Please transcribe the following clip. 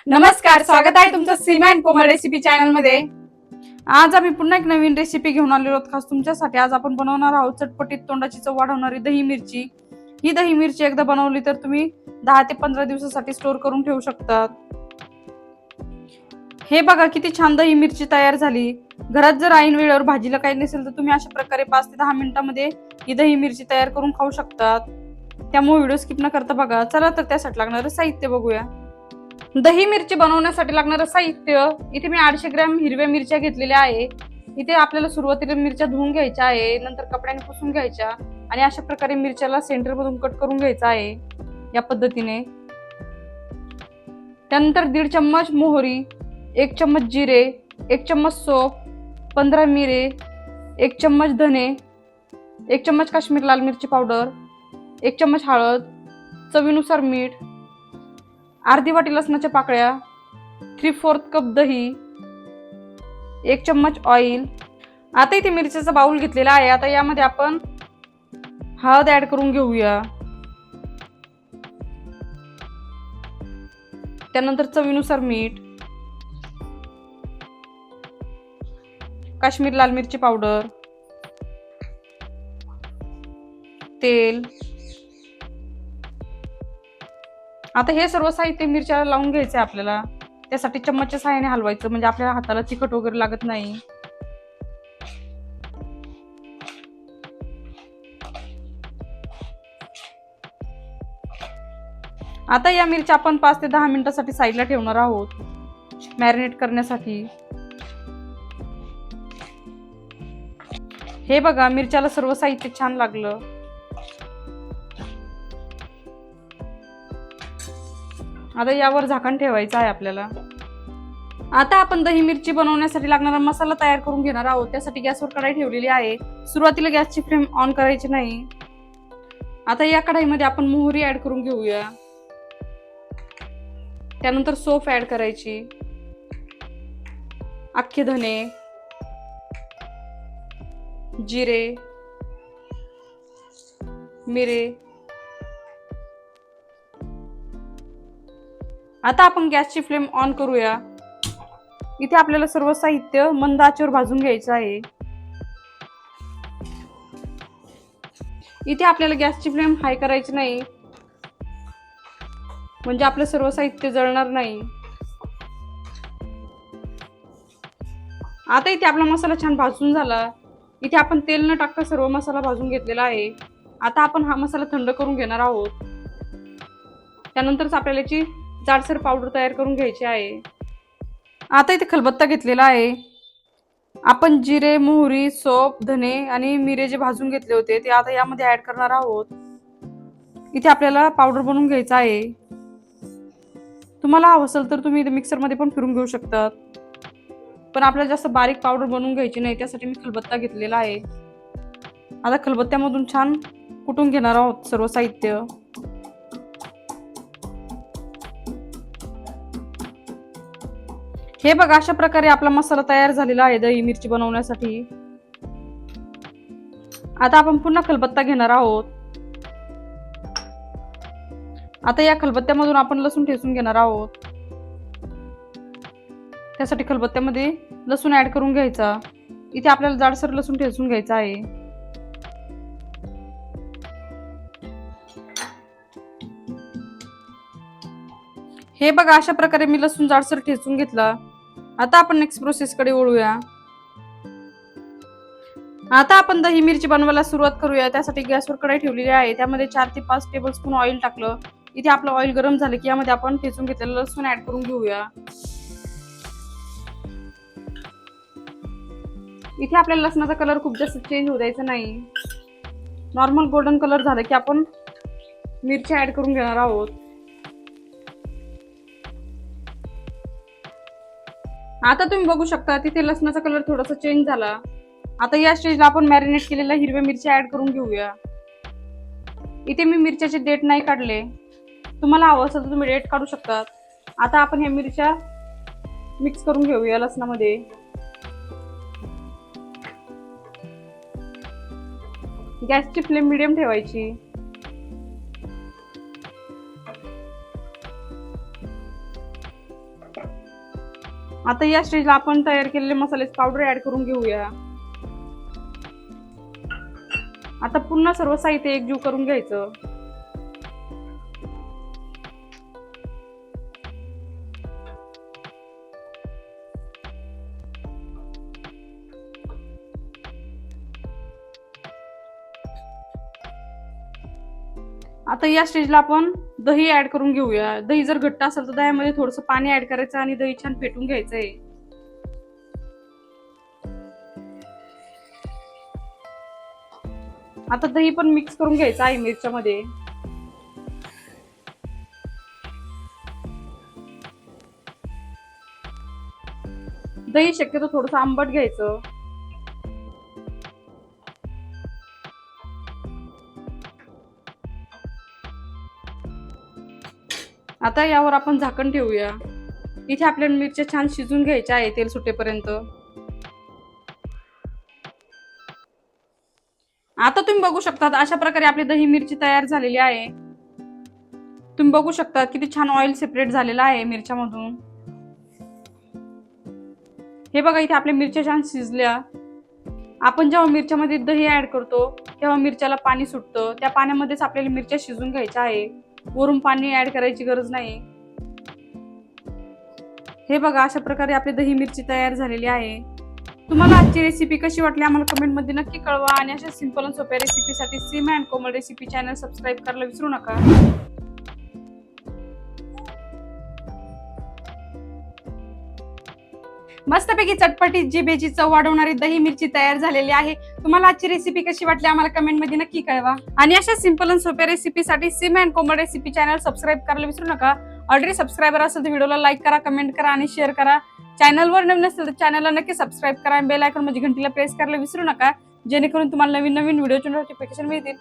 नमस्कार, स्वागत आहे तुमचं सीमा अँड कोमल रेसिपी चॅनल मध्ये। आज आम्ही पुन्हा एक नवीन रेसिपी घेऊन आलेलो आहोत खास तुमच्यासाठी। आज आपण बनवणार आहोत चटपटीत तोंडाची चव वाढवणारी दही मिरची। ही दही मिरची एकदा बनवली तर तुम्ही 10 ते 15 दिवसासाठी स्टोर करून ठेवू शकता। हे बघा किती छान दही मिरची तयार झाली। घरात जर ऐन वेळेवर भाजीला काही नसेल तर तुम्ही अशा प्रकारे 5 ते 10 मिनिटांमध्ये ही दही मिरची तयार करून खाऊ शकता। त्यामुळे व्हिडिओ स्किप न करता बघा। चला तर त्यासाठी लागणारं साहित्य बघूया। दही मिरची बनवण्यासाठी लागणारं साहित्य इथे मी 800 ग्रॅम हिरव्या मिरच्या घेतलेल्या आहे। इथे आपल्याला सुरुवातीला मिरच्या धुवून घ्यायच्या आहे, नंतर कपड्याने पुसून घ्यायच्या आणि अशा प्रकारे मिरच्याला सेंटर मधून कट करून घ्यायचा आहे या पद्धतीने। त्यानंतर 1.5 चम्मच मोहरी, 1 चम्मच जिरे, 1 चम्मच सोप, 15 मिरे, 1 चम्मच धने, 1 चम्मच काश्मीर लाल मिरची पावडर, 1 चम्मच हळद, चवीनुसार मीठ, अर्धी वाटी लसणाच्या पाकळ्या, 3/4 कप दही, 1 चम्मच ऑइल। आता इथे मिरचीचा बाउल घेतलेला आहे। आता यामध्ये आपण हळद ऍड करून घेऊया। त्यानंतर चवीनुसार मीठ, काश्मीर लाल मिरची पावडर, तेल। आता हे सर्व साहित्य मिरच्याला लावून घ्यायचे आपल्याला। त्यासाठी चम्मचच्या सहाय्याने हलवायचं म्हणजे आपल्या हाताला तिखट वगैरे लागत नाही। आता या मिरच्या आपण 5 ते 10 मिनिटांसाठी साईडला ठेवणार आहोत मॅरिनेट करण्यासाठी। हे बघा मिरच्याला सर्व साहित्य छान लागलं। आता यावर झाकण ठेवायचं आहे आपल्याला। आता आपण दही मिरची बनवण्यासाठी लागणारा मसाला तयार करून घेणार आहोत। त्यासाठी गॅसवर कढाई ठेवलेली आहे। सुरुवातीला गॅसची फ्लेम ऑन करायची नाही। आता या कढाईमध्ये आपण मोहरी ऍड करून घेऊया। त्यानंतर सोफ ऍड करायची, अख्खे धने, जिरे, मिरे। आता आपण गॅसची फ्लेम ऑन करूया। इथे आपल्याला सर्व साहित्य मंद आचेवर भाजून घ्यायचं आहे। इथे आपल्याला गॅसची फ्लेम हाय करायची नाही म्हणजे आपलं सर्व साहित्य जळणार नाही। आता इथे आपला मसाला छान भाजून झाला। इथे आपण तेल न टाकता सर्व मसाला भाजून घेतलेला आहे। आता आपण हा मसाला थंड करून घेणार आहोत। त्यानंतरच आपल्याला याची जाडसर पावडर तयार करून घ्यायची आहे। आता इथे खलबत्ता घेतलेला आहे। आपण जिरे, मोहरी, सोप, धने आणि मिरे जे भाजून घेतले होते ते आता यामध्ये ऍड करणार आहोत। इथे आपल्याला पावडर बनवून घ्यायचा आहे। तुम्हाला हवं असेल तर तुम्ही इथे मिक्सर मध्ये पण फिरून घेऊ शकता, पण आपल्याला जास्त बारीक पावडर बनवून घ्यायची नाही, त्यासाठी मी खलबत्ता घेतलेला आहे। आता खलबत्त्यामधून छान कुटून घेणार आहोत सर्व साहित्य। हे बघा अशा प्रकारे आपला मसाला तयार झालेला आहे दही मिरची बनवण्यासाठी। आता आपण पुन्हा खलबत्ता घेणार आहोत। आता या खलबत्त्यामधून आपण लसूण ठेचून घेणार आहोत। त्यासाठी खलबत्त्यामध्ये लसूण ऍड करून घ्यायचा। इथे आपल्याला जाडसर लसूण ठेचून घ्यायचा आहे। हे बघा अशा प्रकारे मी लसूण जाडसर ठेचून घेतला। आता आपण नेक्स्ट प्रोसेस कडे वळूया। आता आपण दही मिरची बनवायला सुरुवात करूया। त्यासाठी गॅसवर कढाई ठेवलेली आहे। त्यामध्ये 4 ते 5 टेबलस्पून ऑइल टाकलं। इथे आपलं ऑइल गरम झालं की यामध्ये आपण ठेचून घेतलेलं लसूण ऍड करून घेऊया। इथे आपल्याला लसणाचा कलर खूप जास्त चेंज होऊ द्यायचा नाही। नॉर्मल गोल्डन कलर झालं की आपण मिरची ऍड करून घेणार आहोत। आता तुम्ही बघू शकता तिथे लसणाचा कलर थोडासा चेंज झाला। आता या स्टेजला आपण मॅरिनेट केलेल्या हिरव्या मिरच्या ऍड करून घेऊया। इथे मी मिरच्याचे देठ नाही काढले, तुम्हाला हवं असेल तर तुम्ही देठ काढू शकता। आता आपण ह्या मिरच्या मिक्स करून घेऊया लसणामध्ये। गॅसची फ्लेम मीडियम ठेवायची। आता या स्टेजला आपण तयार केलेले मसाले पावडर ऍड करून घेऊया. आता पुन्हा सर्व साहित्य एकजीव करून घ्यायचं. आता या स्टेजला आपण दही ऍड करून घेऊया. दही जर घट्ट असेल तर दह्यामध्ये थोडंसं पाणी ऍड करायचं आणि दही छान फेटून घ्यायचंय. आता दही पण मिक्स करून घ्यायचं आहे मिरच्यामध्ये. दही शक्यतो थोडंसं आंबट घ्यायचं. आता यावर आपण झाकण ठेवूया. इथे आपल्याला मिरच्या छान शिजून घ्यायच्या आहे तेल सुटेपर्यंत. आता तुम्ही बघू शकता अशा प्रकारे आपली दही मिरची तयार झालेली आहे. तुम्ही बघू शकता किती छान ऑइल सेपरेट झालेलं आहे मिरच्यामधून. हे बघा इथे आपल्या मिरच्या छान शिजल्या. आपण जेव्हा मिरच्यामध्ये दही ऍड करतो तेव्हा मिरच्याला पाणी सुटतं. त्या पाण्यामध्येच आपल्याला मिरच्या शिजून घ्यायच्या आहे. वरून पाणी ऍड करायची गरज नाही. हे बघा अशा प्रकारे आपली दही मिरची तयार झालेली आहे. तुम्हाला आजची रेसिपी कशी वाटली आम्हाला कमेंट मध्ये नक्की कळवा. आणि अशा सिंपल आणि सोप्या रेसिपीसाठी Seema and Komal recipe channel subscribe करायला विसरू नका. मस्तपैकी चटपटीत जिभेची चव वाढवणारी दही मिरची तयार झालेली आहे. तुम्हाला आजची रेसिपी कशी वाटली आम्हाला कमेंट मध्ये नक्की कळवा. आणि अशा सिंपल आणि सोप्या रेसिपीसाठी Seema and Komal recipe channel subscribe करायला विसरू नका. ऑलरेडी सबस्क्रायबर असेल तर व्हिडिओला लाईक करा, कमेंट करा आणि शेअर करा. चॅनलवर नवीन असेल तर चॅनलला नक्की सबस्क्राईब करा आणि बेल आयकॉन म्हणजे घंटीला प्रेस करायला विसरू नका, जेणेकरून तुम्हाला नवीन नवीन व्हिडिओचे नोटिफिकेशन मिळतील.